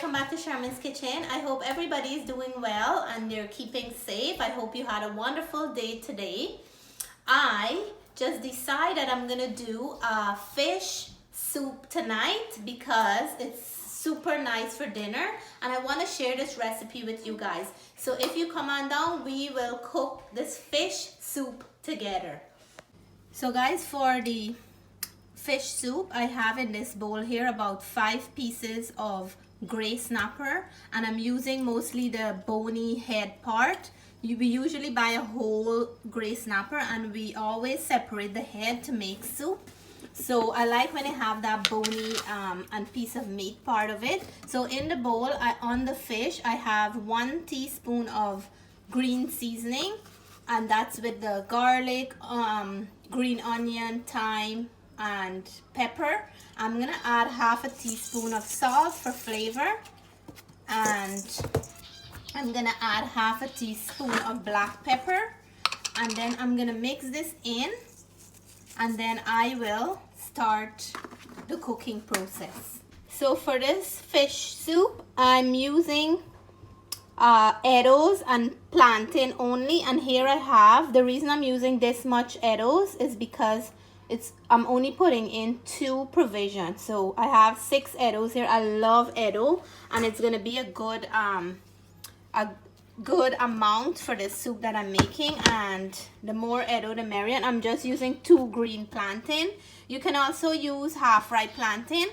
welcome back to Sherman's Kitchen. I hope everybody is doing well and they're keeping safe. I hope you had a wonderful day today. I just decided I'm gonna do a fish soup tonight because it's super nice for dinner and I want to share this recipe with you guys. So if you come on down, we will cook this fish soup together. So guys, for the fish soup, I have in this bowl here about 5 pieces of gray snapper, and I'm using mostly the bony head part. We usually buy a whole gray snapper and we always separate the head to make soup. So I like when I have that bony and piece of meat part of it. So in the bowl, on the fish, I have 1 teaspoon of green seasoning, and that's with the garlic, green onion, thyme, and pepper. I'm gonna add half a teaspoon of salt for flavor, and I'm gonna add half a teaspoon of black pepper, and then I'm gonna mix this in, and then I will start the cooking process. So for this fish soup, I'm using eddoes and plantain only, and here I have, the reason I'm using this much eddoes is because I'm only putting in 2 provisions. So I have 6 eddoes here. I love eddo, and it's gonna be a good amount for this soup that I'm making, and the more eddo the merrier. I'm just using 2 green plantain. You can also use half-ripe plantain,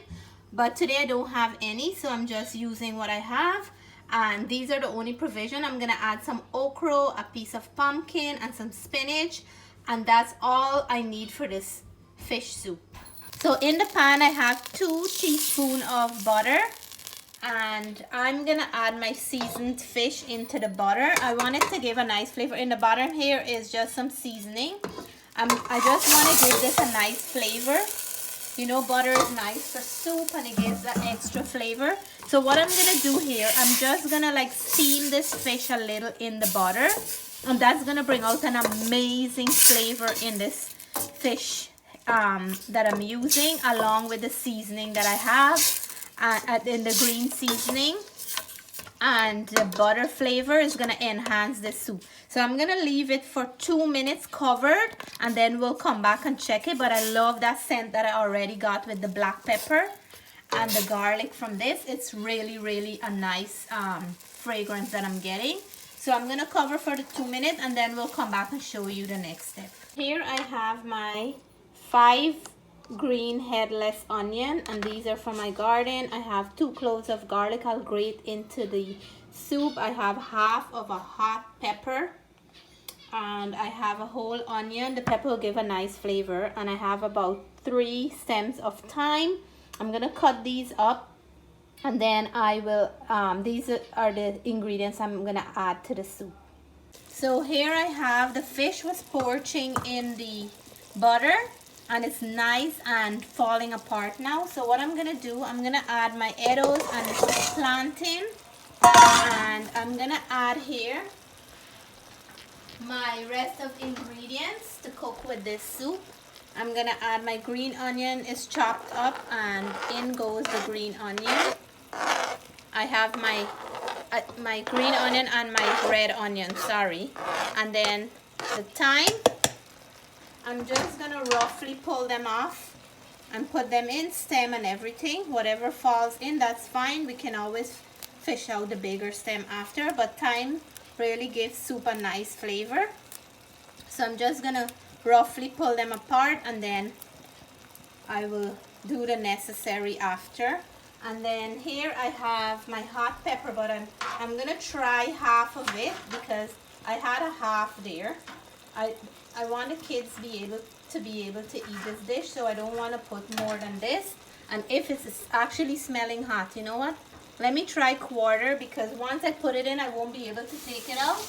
but today I don't have any, so I'm just using what I have. And these are the only provision. I'm gonna add some okra, a piece of pumpkin, and some spinach, and that's all I need for this fish soup. So in the pan I have 2 teaspoons of butter, and I'm gonna add my seasoned fish into the butter. I want it to give a nice flavor. In the bottom here is just some seasoning. I just want to give this a nice flavor. You know, butter is nice for soup and it gives that extra flavor. So what I'm gonna do here, I'm just gonna like steam this fish a little in the butter, and that's gonna bring out an amazing flavor in this fish that I'm using, along with the seasoning that I have in the green seasoning, and the butter flavor is gonna enhance this soup. So I'm gonna leave it for 2 minutes covered, and then we'll come back and check it. But I love that scent that I already got with the black pepper and the garlic from this. It's really a nice fragrance that I'm getting. So I'm gonna cover for the 2 minutes, and then we'll come back and show you the next step. Here I have my 5 green headless onion, and these are from my garden. I have 2 cloves of garlic I'll grate into the soup. I have half of a hot pepper, and I have a whole onion. The pepper will give a nice flavor, and I have about 3 stems of thyme. I'm gonna cut these up, and then I will these are the ingredients I'm gonna add to the soup. So here I have the fish was poaching in the butter, and it's nice and falling apart now. So what I'm gonna do, I'm gonna add my eddoes and plantain, and I'm gonna add here my rest of ingredients to cook with this soup. I'm gonna add my green onion is chopped up, and in goes the green onion. I have my green onion and my red onion, sorry, and then the thyme. I'm just gonna roughly pull them off and put them in, stem and everything. Whatever falls in, that's fine. We can always fish out the bigger stem after, but thyme really gives soup a nice flavor. So I'm just gonna roughly pull them apart, and then I will do the necessary after. And then here I have my hot pepper, but I'm gonna try half of it because I had a half there. I want the kids to be able to eat this dish, so I don't want to put more than this. And if it's actually smelling hot, you know what? Let me try quarter, because once I put it in, I won't be able to take it out.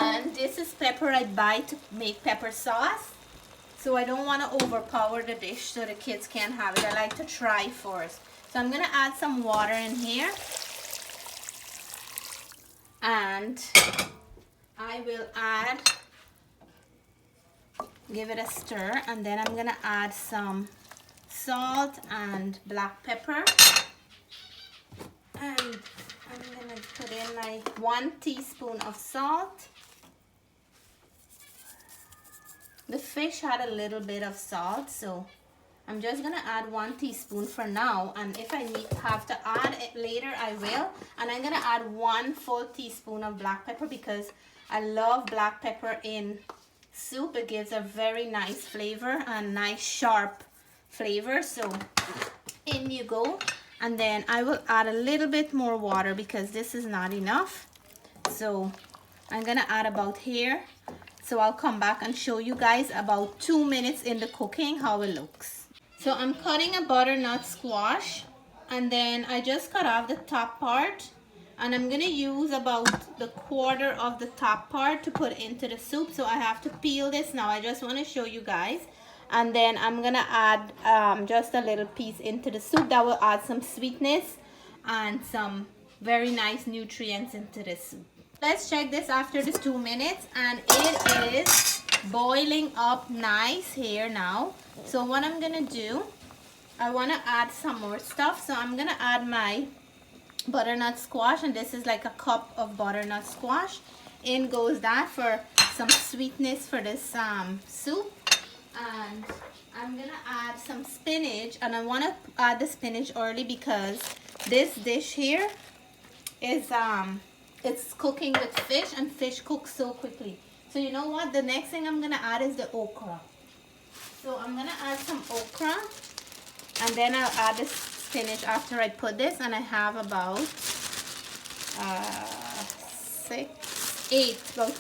And this is pepper I buy to make pepper sauce. So I don't want to overpower the dish so the kids can't have it. I like to try first. So I'm going to add some water in here. And I will give it a stir, and then I'm gonna add some salt and black pepper. 1 teaspoon of salt. The fish had a little bit of salt, so I'm just gonna add 1 teaspoon for now, and if I have to add it later, I will. And I'm gonna add 1 full teaspoon of black pepper because I love black pepper in soup. It gives a very nice flavor and nice sharp flavor. So in you go. And then I will add a little bit more water because this is not enough. So I'm gonna add about here. So I'll come back and show you guys about 2 minutes in the cooking how it looks. So I'm cutting a butternut squash, and then I just cut off the top part, and I'm gonna use about the quarter of the top part to put into the soup. So I have to peel this now. I just want to show you guys, and then I'm gonna add just a little piece into the soup that will add some sweetness and some very nice nutrients into the soup. Let's check this after this 2 minutes, and it is boiling up nice here now. So what I'm gonna do, I want to add some more stuff. So I'm gonna add my butternut squash, and this is like a cup of butternut squash. In goes that for some sweetness for this soup. And I'm gonna add some spinach, and I want to add the spinach early because this dish here is it's cooking with fish, and fish cooks so quickly. So you know what, the next thing I'm gonna add is the okra. So I'm gonna add some okra, and then I'll add the spinach after I put this, and I have about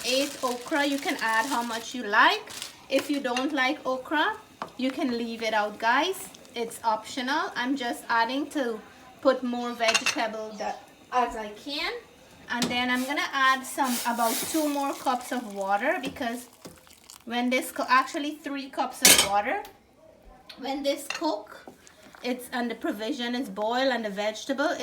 8 okra. You can add how much you like. If you don't like okra, you can leave it out, guys. It's optional. I'm just adding to put more vegetable as I can. And then I'm gonna add about 2 more cups of water, because when this actually 3 cups of water. When this cook, and the provision is boiled and the vegetable,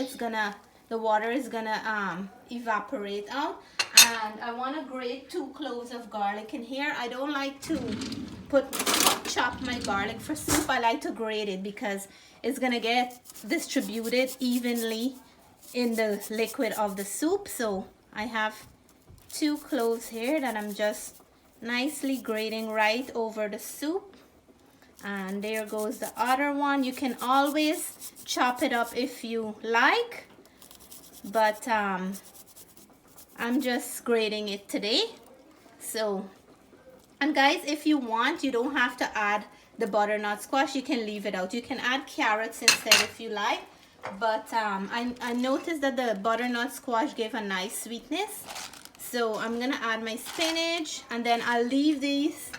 the water is gonna evaporate out. And I want to grate 2 cloves of garlic in here. I don't like to chop my garlic for soup. I like to grate it because it's gonna get distributed evenly in the liquid of the soup. So I have 2 cloves here that I'm just nicely grating right over the soup. And there goes the other one. You can always chop it up if you like, but I'm just grating it today. So, and guys, if you want, you don't have to add the butternut squash. You can leave it out. You can add carrots instead if you like. But I noticed that the butternut squash gave a nice sweetness. So I'm gonna add my spinach, and then I'll leave this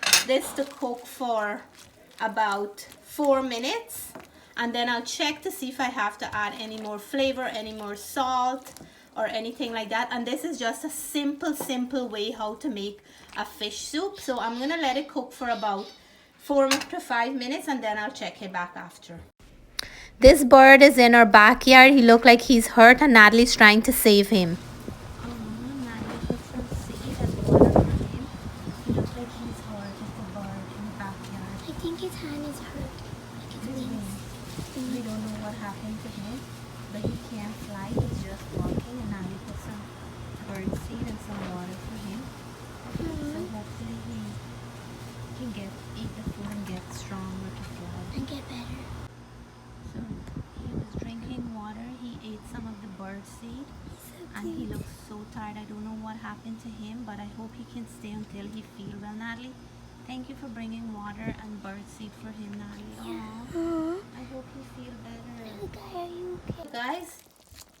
to cook for about 4 minutes. And then I'll check to see if I have to add any more flavor, any more salt, or anything like that. And this is just a simple way how to make a fish soup. So I'm gonna let it cook for about 4 to 5 minutes, and then I'll check it back after. This bird is in our backyard. He looked like he's hurt, and Natalie's trying to save him. Natalie put some seed and water for him. He looks like he's hurt. It's a bird in the backyard. I think his hand is hurt. We don't know what happened to him, but he can't fly. He's just walking, and Natalie put some bird seed and some water for him. So hopefully he can eat the food and get stronger to fly. And get better. So he was drinking water. He ate some of the bird seed, and he looks so tired. I don't know what happened to him, but I hope he can stay until he feels well. Natalie, thank you for bringing water and bird seed for him, Natalie. Yeah. I hope he feels better. Okay, are you okay? Guys,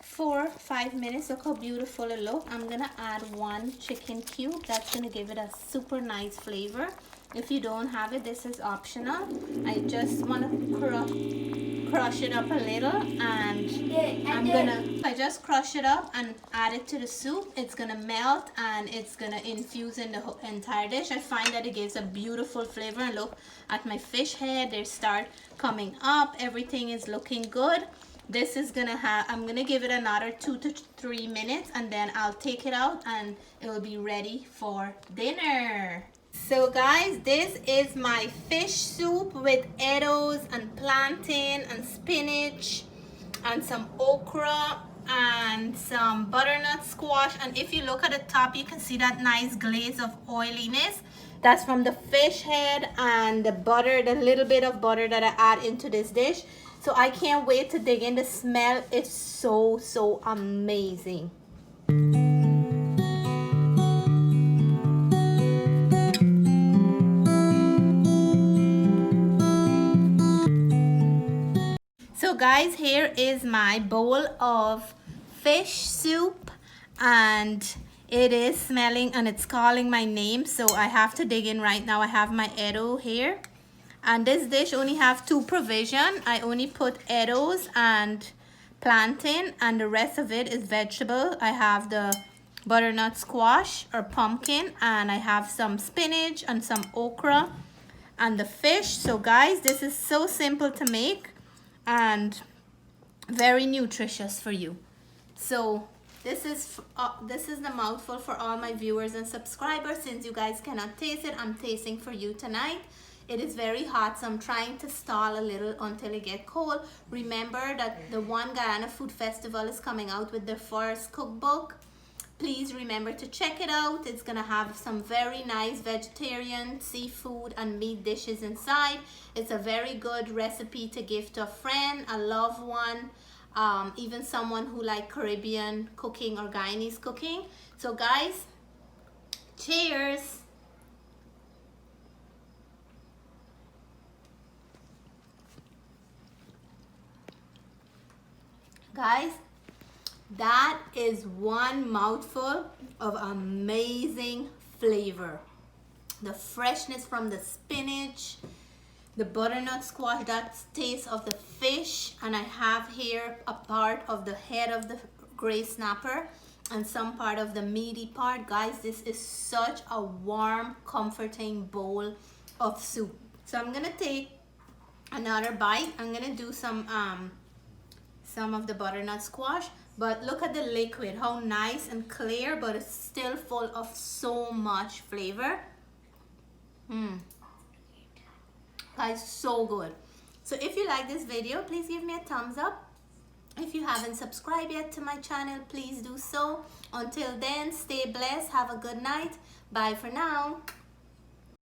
4 to 5 minutes. Look how beautiful it looks. I'm gonna add 1 chicken cube. That's gonna give it a super nice flavor. If you don't have it, this is optional. I just want to crush it up a little, and I just crush it up and add it to the soup. It's gonna melt, and it's gonna infuse in the entire dish. I find that it gives a beautiful flavor. And look at my fish head, they start coming up. Everything is looking good. This is I'm gonna give it another 2 to 3 minutes, and then I'll take it out and it will be ready for dinner. So guys, this is my fish soup with eddoes and plantain and spinach and some okra and some butternut squash. And if you look at the top, you can see that nice glaze of oiliness. That's from the fish head and the butter, the little bit of butter that I add into this dish. So I can't wait to dig in. The smell is so amazing. So guys, here is my bowl of fish soup, and it is smelling and it's calling my name, so I have to dig in right now. I have my eddo here, and this dish only have 2 provision. I only put eddos and plantain, and the rest of it is vegetable. I have the butternut squash or pumpkin, and I have some spinach and some okra and the fish. So guys, this is so simple to make and very nutritious for you. So this is the mouthful for all my viewers and subscribers. Since you guys cannot taste it, I'm tasting for you tonight. It is very hot, so I'm trying to stall a little until it get cold. Remember that the One Guyana Food Festival is coming out with their first cookbook. Please remember to check it out. It's gonna have some very nice vegetarian, seafood, and meat dishes inside. It's a very good recipe to give to a friend, a loved one, even someone who like Caribbean cooking or Guyanese cooking. So guys, cheers. Guys, that is one mouthful of amazing flavor. The freshness from the spinach, the butternut squash, that taste of the fish, and I have here a part of the head of the gray snapper and some part of the meaty part. Guys, this is such a warm, comforting bowl of soup. So I'm gonna take another bite. I'm gonna do some of the butternut squash, but look at the liquid, how nice and clear, but it's still full of so much flavor. Guys, so good. So if you like this video, please give me a thumbs up. If you haven't subscribed yet to my channel, please do so. Until then, stay blessed, have a good night. Bye for now.